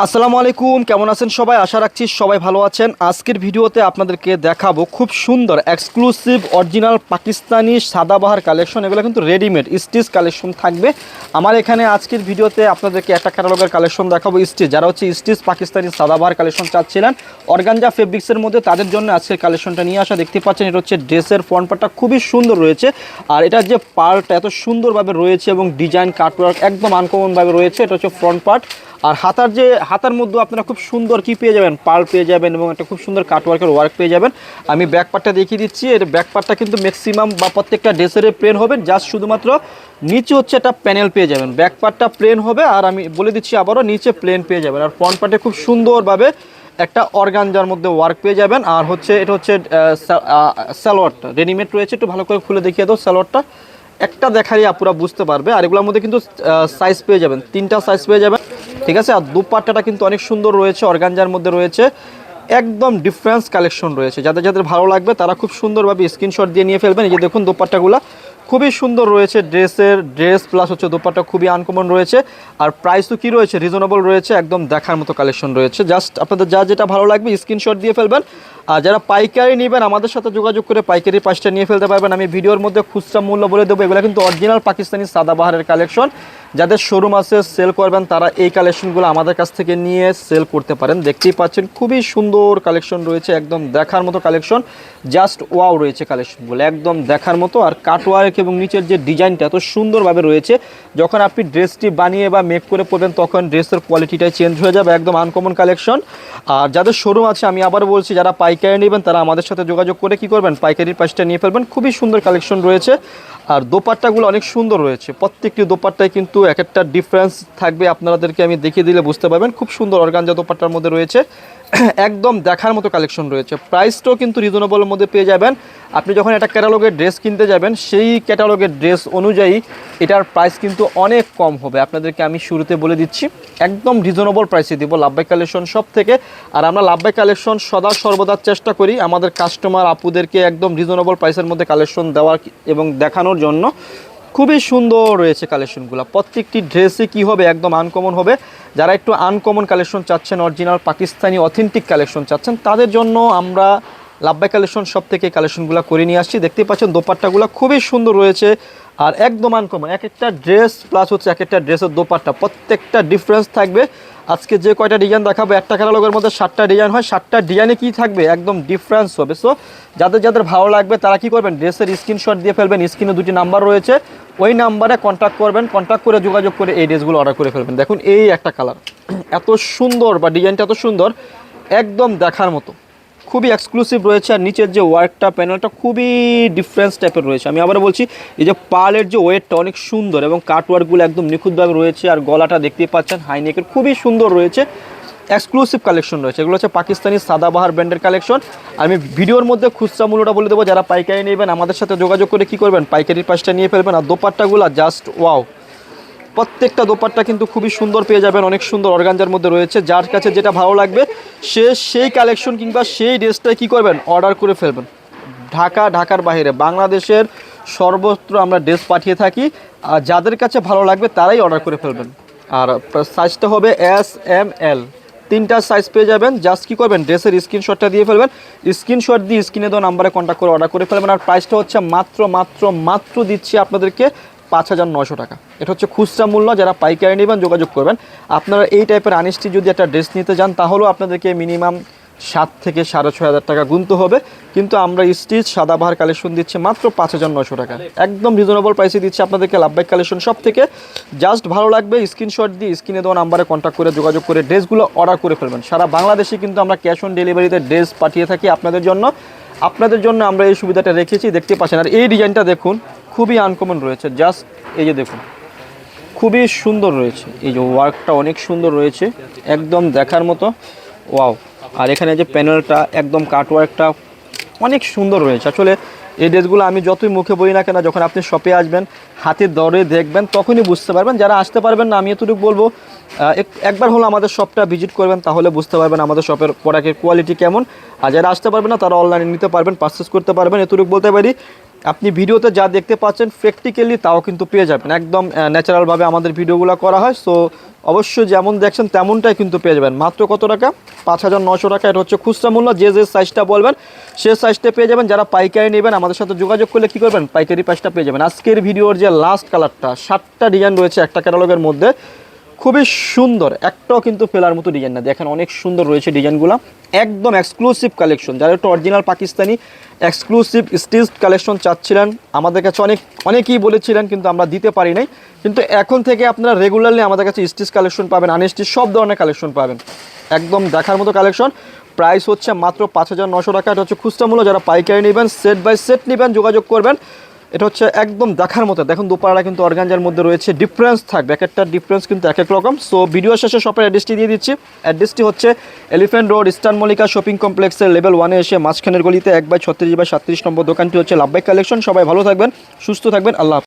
আসসালামু আলাইকুম, কেমন আছেন সবাই? আশা রাখছি সবাই ভালো আছেন। আজকের ভিডিওতে আপনাদেরকে দেখাবো খুব সুন্দর exclusive original Pakistani Sadabahar collection. এগুলো কিন্তু রেডিমেড স্টিচ কালেকশন থাকবে আমার এখানে। আজকের ভিডিওতে আপনাদেরকে একটা ক্যাটালগের কালেকশন দেখাবো স্টিচ, যারা হচ্ছে স্টিচ পাকিস্তানি সাদাবাহার কালেকশন চাচ্ছিলেন অর্গানজা ফেব্রিক্সের মধ্যে, তাদের জন্য আজকের কালেকশনটা নিয়ে আসা। দেখতে পাচ্ছেন এটা হচ্ছে ড্রেসের ফ্রন্ট পার্টটা খুবই সুন্দর রয়েছে, আর এটার যে পার্টটা এত সুন্দরভাবে রয়েছে এবং ডিজাইন কাটওয়ার্ক একদম আনকমনভাবে রয়েছে। এটা হচ্ছে ফ্রন্ট পার্ট, আর হাতার মধ্যে আপনারা খুব সুন্দর কি পেয়ে যাবেন, পার্ল পেয়ে যাবেন এবং একটা খুব সুন্দর কাটওয়ার্কের ওয়ার্ক পেয়ে যাবেন। আমি ব্যাক পার্টটা দেখিয়ে দিচ্ছি। এর ব্যাক পার্টটা কিন্তু ম্যাক্সিমাম বা প্রত্যেকটা ড্রেসের প্লেন হবে, জাস্ট শুধুমাত্র নিচে হচ্ছে একটা প্যানেল পেয়ে যাবেন। ব্যাক পার্টটা প্লেন হবে, আর আমি বলে দিচ্ছি আবারও নিচে প্লেন পেয়ে যাবেন। আর ফ্রন্ট পার্টে খুব সুন্দরভাবে একটা অর্গানজার মধ্যে ওয়ার্ক পেয়ে যাবেন। আর হচ্ছে এটা হচ্ছে সালোয়ারটা রেডিমেড রয়েছে, একটু ভালো করে খুলে দেখিয়ে দাও। সালোয়ারটা একটা দেখারই আপুরা বুঝতে পারবে। আর এগুলোর মধ্যে কিন্তু সাইজ পেয়ে যাবেন, 3টা সাইজ পেয়ে যাবেন, ঠিক আছে। আর দুপাট্টাটা কিন্তু অনেক সুন্দর রয়েছে, অর্গানজার মধ্যে রয়েছে, একদম ডিফারেন্স কালেকশন রয়েছে। যাদের যাদের ভালো লাগবে তারা খুব সুন্দরভাবে স্ক্রিনশট দিয়ে নিয়ে ফেলবেন। এই যে দেখুন দুপাট্টাগুলো খুবই সুন্দর রয়েছে, ড্রেস প্লাস হচ্ছে দুপাট্টা খুবই আনকমন রয়েছে। আর প্রাইসও কী রয়েছে, রিজনেবল রয়েছে, একদম দেখার মতো কালেকশন রয়েছে। জাস্ট আপনাদের যা যেটা ভালো লাগবে স্ক্রিনশট দিয়ে ফেলবেন। আর যারা পাইকারি নেবেন আমাদের সাথে যোগাযোগ করে পাইকারি প্রাইসটা নিয়ে ফেলতে পারবেন। আমি ভিডিওর মধ্যে খুচরা মূল্য বলে দেবো। এগুলো কিন্তু অরিজিনাল পাকিস্তানি সাদাবাহারের কালেকশন। যাদের শোরুম আছে সেল করবেন তারা এই কালেকশনগুলো আমাদের কাছ থেকে নিয়ে সেল করতে পারেন। দেখতেই পাচ্ছেন খুবই সুন্দর কালেকশন রয়েছে, একদম দেখার মতো কালেকশন, জাস্ট ওয়াও রয়েছে কালেকশনগুলো, একদম দেখার মতো। আর কাটওয়ার্ক এবং নিচের যে ডিজাইনটা এত সুন্দরভাবে রয়েছে, যখন আপনি ড্রেসটি বানিয়ে বা মেক করে পরবেন তখন ড্রেসের কোয়ালিটিটাই চেঞ্জ হয়ে যাবে, একদম আনকমন কালেকশন। আর যাদের শোরুম আছে আমি আবার বলছি, যারা পাইকারি নেবেন তারা আমাদের সাথে যোগাযোগ করে কি করবেন, পাইকারির প্রাইসটা নিয়ে ফেলবেন। খুবই সুন্দর কালেকশন রয়েছে। আর দোপাট্টাগুলো অনেক সুন্দর রয়েছে, প্রত্যেকটি দোপাট্টায় কিন্তু এক একটা ডিফারেন্স থাকবে, আপনাদেরকে আমি দেখিয়ে দিলে বুঝতে পারবেন। খুব সুন্দর অর্গানজা দোপাট্টার মধ্যে রয়েছে, একদম দেখার মতো কালেকশন রয়েছে। প্রাইসটাও কিন্তু রিজনেবলের মধ্যে পেয়ে যাবেন। আপনি যখন একটা ক্যাটালগের ড্রেস কিনতে যাবেন সেই ক্যাটালগের ড্রেস অনুযায়ী এটার প্রাইস কিন্তু অনেক কম হবে। আপনাদেরকে আমি শুরুতে বলে দিচ্ছি, একদম রিজনেবল প্রাইসে দিব লাভবাই কালেকশন সব থেকে। আর আমরা লাভবাই কালেকশন সদা সর্বদা চেষ্টা করি আমাদের কাস্টমার আপুদেরকে একদম রিজনেবল প্রাইসের মধ্যে কালেকশন দেওয়ার এবং দেখানোর জন্য। খুবই সুন্দর রয়েছে কালেকশনগুলো, প্রত্যেকটি ড্রেসে কি হবে, একদম আনকমন হবে। যারা একটু আনকমন কালেকশন চাচ্ছেন, অরিজিনাল পাকিস্তানি অথেন্টিক কালেকশন চাচ্ছেন, তাদের জন্য আমরা লাভবাই কালেকশন সব থেকে কালেকশনগুলো করে নিয়ে আসছি। দেখতেই পাচ্ছেন দোপাট্টাগুলো খুবই সুন্দর রয়েছে, আর একদম আনকমন। এক একটা ড্রেস প্লাস হচ্ছে এক একটা ড্রেসের দোপাট্টা প্রত্যেকটা ডিফারেন্স থাকবে। আজকে যে কয়টা ডিজাইন দেখাবো, একটা ক্যাটালগের মধ্যে 7টা ডিজাইন হয়, 7টা ডিজাইনে কী থাকবে, একদম ডিফারেন্স হবে। সো যাদের যাদের ভালো লাগবে তারা কি করবেন, ড্রেসের স্ক্রিনশট দিয়ে ফেলবেন। স্ক্রিনে 2টি নাম্বার রয়েছে, ওই নাম্বারে কন্ট্যাক্ট করবেন, কন্ট্যাক্ট করে যোগাযোগ করে এই ড্রেসগুলো অর্ডার করে ফেলবেন। দেখুন এই একটা কালার এত সুন্দর, বা ডিজাইনটা এত সুন্দর, একদম দেখার মতো, খুবই এক্সক্লুসিভ রয়েছে। আর নিচের যে ওয়ার্কটা প্যানেলটা খুবই ডিফারেন্স টাইপের রয়েছে। আমি আবার বলছি, এই যে পার্লের যে ওয়েটটা অনেক সুন্দর এবং কাটওয়ার্কগুলো একদম নিখুঁতভাবে রয়েছে। আর গলাটা দেখতেই পাচ্ছেন হাইনেকের খুবই সুন্দর রয়েছে, এক্সক্লুসিভ কালেকশন রয়েছে। এগুলো হচ্ছে পাকিস্তানি সাদাবাহার ব্র্যান্ডের কালেকশন। আমি ভিডিওর মধ্যে খুচরা মূল্যটা বলে দেবো। যারা পাইকারি নেবেন আমাদের সাথে যোগাযোগ করে কি করবেন, পাইকারির প্রাইসটা নিয়ে ফেলবেন। আর দোপাট্টাগুলো জাস্ট ওয়াও, প্রত্যেকটা দোপাট্টা কিন্তু খুবই সুন্দর পেয়ে যাবেন, অনেক সুন্দর অর্গানজার মধ্যে রয়েছে। যার কাছে যেটা ভালো লাগবে সে সেই কালেকশন কিংবা সেই ড্রেসটাই কী করবেন, অর্ডার করে ফেলবেন। ঢাকার বাইরে বাংলাদেশের সর্বত্র আমরা ড্রেস পাঠিয়ে থাকি, আর যাদের কাছে ভালো লাগবে তারাই অর্ডার করে ফেলবেন। আর সাইজটা হবে SML, 3টা সাইজ পেয়ে যাবেন। জাস্ট কী করবেন, ড্রেসের স্ক্রিনশটটা দিয়ে ফেলবেন, স্ক্রিনশট দিয়ে স্ক্রিনে দেওয়া নাম্বারে কন্ট্যাক্ট করে অর্ডার করে ফেলবেন। আর প্রাইসটা হচ্ছে মাত্র দিচ্ছি আপনাদেরকে 5,900 টাকা। এটা হচ্ছে খুচরা মূল্য। যারা পাইকারি নেবেন যোগাযোগ করবেন। আপনারা এই টাইপের আনিস্টি যদি একটা ড্রেস নিতে যান তাহলেও আপনাদেরকে মিনিমাম 7 থেকে 6,500 টাকা গুনতে হবে, কিন্তু আমরা স্টিচ সাদাবাহার কালেকশন দিচ্ছি মাত্র 5,900 টাকা, একদম রিজনেবল প্রাইসে দিচ্ছি আপনাদেরকে লাভবাই কালেকশন সব থেকে। জাস্ট ভালো লাগবে স্ক্রিনশট দিয়ে স্ক্রিনে দেওয়া নাম্বারে কন্ট্যাক্ট করে যোগাযোগ করে ড্রেসগুলো অর্ডার করে ফেলবেন। সারা বাংলাদেশে কিন্তু আমরা ক্যাশ অন ডেলিভারিতে ড্রেস পাঠিয়ে থাকি আপনাদের জন্য আমরা এই সুবিধাটা রেখেছি। দেখতে পাচ্ছেন। আর এই ডিজাইনটা দেখুন খুবই আনকমন রয়েছে, জাস্ট এই যে দেখুন খুবই সুন্দর রয়েছে, এই যে ওয়ার্কটা অনেক সুন্দর রয়েছে, একদম দেখার মতো ওয়াও। আর এখানে যে প্যানেলটা একদম কাটওয়ার্কটা অনেক সুন্দর রয়েছে। আসলে এই ড্রেসগুলো আমি যতই মুখে বলি না কেন, যখন আপনি শপে আসবেন হাতে দরে দেখবেন তখনই বুঝতে পারবেন। যারা আসতে পারবেন না আমি এতটুকু বলবো একবার হলো আমাদের শপটা ভিজিট করবেন, তাহলে বুঝতে পারবেন আমাদের শপের প্রোডাক্টের কোয়ালিটি কেমন। আর যারা আসতে পারবেন না তারা অনলাইনে নিতে পারবেন, পারচেস করতে পারবেন। এতটুকু বলতে পারি। আপনি ভিডিওতে যা দেখতে পাচ্ছেন প্র্যাকটিক্যালি তাও কিন্তু পেয়ে যাবেন, একদম ন্যাচারালভাবে আমাদের ভিডিওগুলো করা হয়। সো অবশ্যই যেমন দেখছেন তেমনটাই কিন্তু পেয়ে যাবেন। মাত্র কত টাকা? 5,900 টাকা। এটা হচ্ছে খুচরা মূল্য। যে যে সাইজটা বলবেন সে সাইজটা পেয়ে যাবেন। যারা পাইকারি নেবেন আমাদের সাথে যোগাযোগ করলে কী করবেন, পাইকারি প্রাইসটা পেয়ে যাবেন। আজকের ভিডিওর যে লাস্ট কালারটা, 7টা ডিজাইন রয়েছে একটা ক্যাটালগের মধ্যে, খুবই সুন্দর, একটাও কিন্তু ফেলার মতো ডিজাইন না। দেখেন অনেক সুন্দর রয়েছে ডিজাইনগুলো, একদম এক্সক্লুসিভ কালেকশন। যারা একটু original Pakistani exclusive stitched collection চাচ্ছিলেন, আমাদের কাছে অনেকেই বলেছিলেন কিন্তু আমরা দিতে পারি নাই। কিন্তু এখন থেকে আপনারা রেগুলারলি আমাদের কাছে স্টিচ কালেকশন পাবেন, আনস্টিচ সব ধরনের কালেকশন পাবেন, একদম দেখার মতো কালেকশন। প্রাইস হচ্ছে মাত্র 5,900 টাকা। এটা হচ্ছে খুচরা মূল্য। যারা পাইকারি নেবেন, সেট বাই সেট নেবেন, যোগাযোগ করবেন। এটা হচ্ছে একদম দেখার মতো। দেখুন দুপাড়া কিন্তু অর্গানজার মধ্যে রয়েছে, ডিফারেন্স থাকবে, এক একটা ডিফারেন্স কিন্তু এক এক রকম। সো ভিডিও শেষে শপের অ্যাড্রেসটি দিয়ে দিচ্ছি। অ্যাড্রেসটি হচ্ছে elephant road, eastern Mallika shopping কমপ্লেক্সের লেভেল 1-এ এসে মাঝখানের গলিতে 1/36/37 নম্বর দোকানটি হচ্ছে লাভবাই কালেকশন। সবাই ভালো থাকবেন, সুস্থ থাকবেন, আল্লাহ হাফেজ।